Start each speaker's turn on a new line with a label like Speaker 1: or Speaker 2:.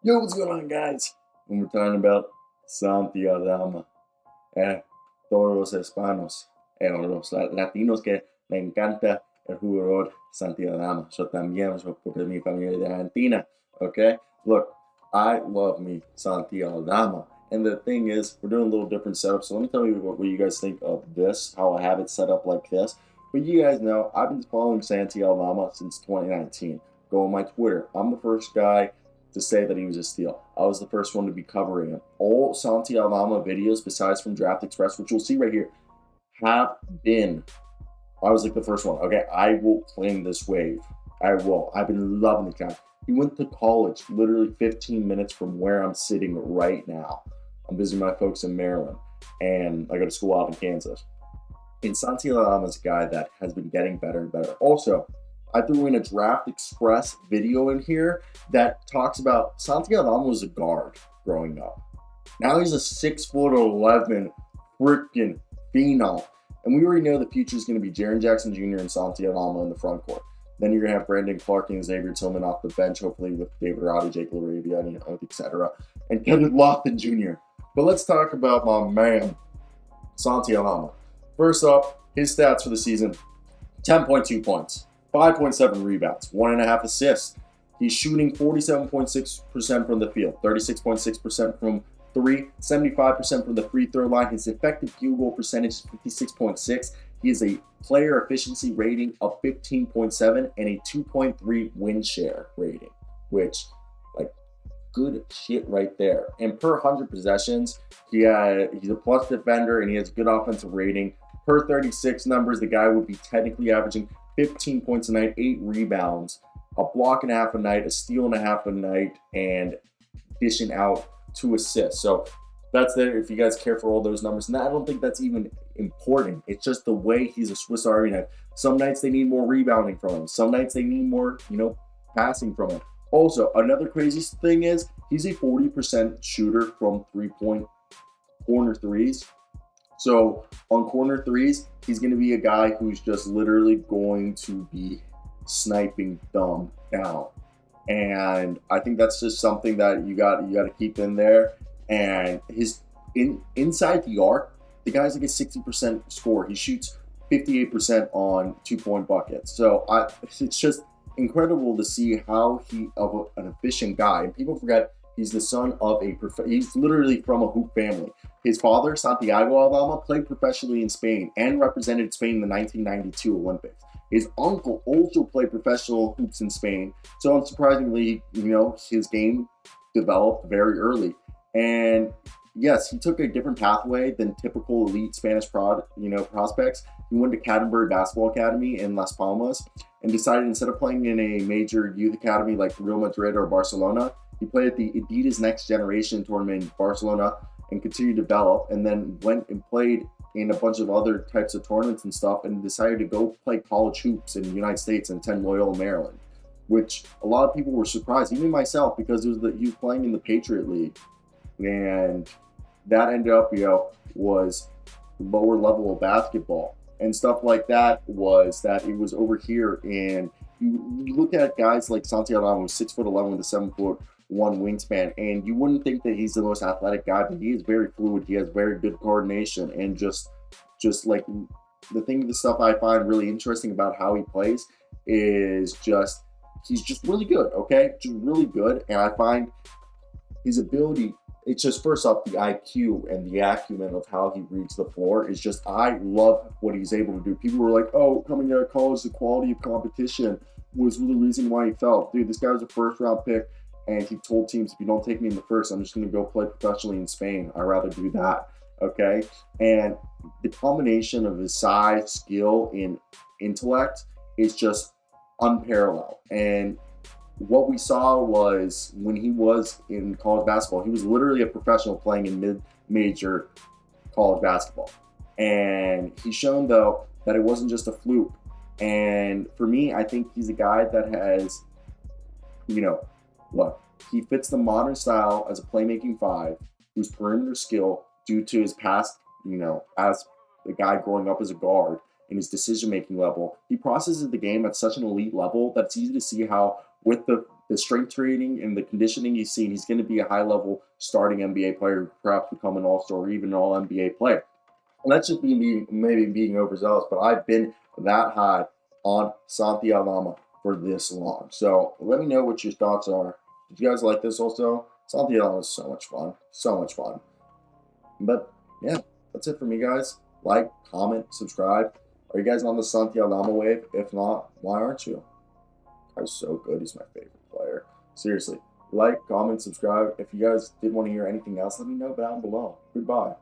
Speaker 1: Yo, what's going on, guys? And we're talking about Santi Aldama, todos los hispanos, los latinos que le encanta el jugador Santi Aldama. Yo también, porque mi familia es de Argentina, okay? Look, I love me Santi Aldama. And the thing is, we're doing a little different setup. So let me tell you what you guys think of this, how I have it set up like this. But you guys know, I've been following Santi Aldama since 2019. Go on my Twitter. I'm the first guy to say that he was a steal. I was the first one to be covering him. All Santi Aldama videos, besides from Draft Express, which you'll see right here, have been. I was like the first one. Okay, I will claim this wave. I will. I've been loving the guy. He went to college literally 15 minutes from where I'm sitting right now. I'm visiting my folks in Maryland, and I go to school out in Kansas. And Santi Aldama is a guy that has been getting better and better. Also, I threw in a Draft Express video in here that talks about Santi Aldama was a guard growing up. Now he's a 6'11" freaking phenom. And we already know the future is going to be Jaren Jackson Jr. and Santi Aldama in the front court. Then you're going to have Brandon Clark and Xavier Tillman off the bench, hopefully with David Roddy, Jake LaRavia, etc. And Kevin Lofton Jr. But let's talk about my man, Santi Aldama. First up, his stats for the season: 10.2 points, 5.7 rebounds, 1.5 assists. He's shooting 47.6% from the field, 36.6% from three, 75% from the free throw line. His effective field goal percentage is 56.6. He has a player efficiency rating of 15.7 and a 2.3 win share rating, which, like, good shit right there. And per 100 possessions, he's a plus defender and he has a good offensive rating. Per 36 numbers, the guy would be technically averaging 15 points a night, 8 rebounds, a block and a half a night, a steal and a half a night, and dishing out 2 assists. So that's there if you guys care for all those numbers. And I don't think that's even important. It's just the way he's a Swiss Army knife. Some nights they need more rebounding from him. Some nights they need more, passing from him. Also, another crazy thing is he's a 40% shooter from 3-point corner threes. So on corner threes, he's going to be a guy who's just literally going to be sniping them down. And I think that's just something that you got to keep in there. And his inside the arc, the guy's like a 60% score. He shoots 58% on 2-point buckets. So it's just incredible to see how an efficient guy. And people forget he's the son of he's literally from a hoop family. His father, Santiago Aldama, played professionally in Spain and represented Spain in the 1992 Olympics. His uncle also played professional hoops in Spain. So unsurprisingly, his game developed very early. And yes, he took a different pathway than typical elite Spanish prospects. He went to Cattenberg Basketball Academy in Las Palmas and decided instead of playing in a major youth academy like Real Madrid or Barcelona, he played at the Adidas Next Generation tournament in Barcelona and continued to develop, and then went and played in a bunch of other types of tournaments and stuff, and decided to go play college hoops in the United States and attend Loyola, Maryland, which a lot of people were surprised, even myself, because he was playing in the Patriot League. And that ended up, was lower level of basketball. And stuff like that was that it was over here. And you look at guys like Santi Aldama, who's 6'11" with a 7'1" wingspan, and you wouldn't think that he's the most athletic guy, but he is very fluid. He has very good coordination, and just like the stuff I find really interesting about how he plays is he's just really good. Okay, just really good. And I find his ability, it's just, first off, the IQ and the acumen of how he reads the floor is just, I love what he's able to do. People were like, oh, coming out of college, the quality of competition was the reason why he fell. Dude, this guy was a first-round pick, and he told teams, if you don't take me in the first, I'm just going to go play professionally in Spain. I'd rather do that, okay? And the combination of his size, skill, and intellect is just unparalleled. And what we saw was when he was in college basketball, he was literally a professional playing in mid-major college basketball. And he's shown, though, that it wasn't just a fluke. And for me, I think he's a guy that has, look, he fits the modern style as a playmaking 5, whose perimeter skill, due to his past, as a guy growing up as a guard, and his decision-making level, he processes the game at such an elite level that it's easy to see how with the strength training and the conditioning he's seen, he's going to be a high-level starting NBA player, perhaps become an all-star or even an all-NBA player. And that's just maybe being overzealous, but I've been that high on Santi Aldama for this long. So let me know what your thoughts are. Did you guys like this also? Santi Aldama is so much fun. So much fun. But yeah, that's it for me, guys. Like, comment, subscribe. Are you guys on the Santi Aldama wave? If not, why aren't you? Guy's so good. He's my favorite player. Seriously. Like, comment, subscribe. If you guys did want to hear anything else, let me know down below. Goodbye.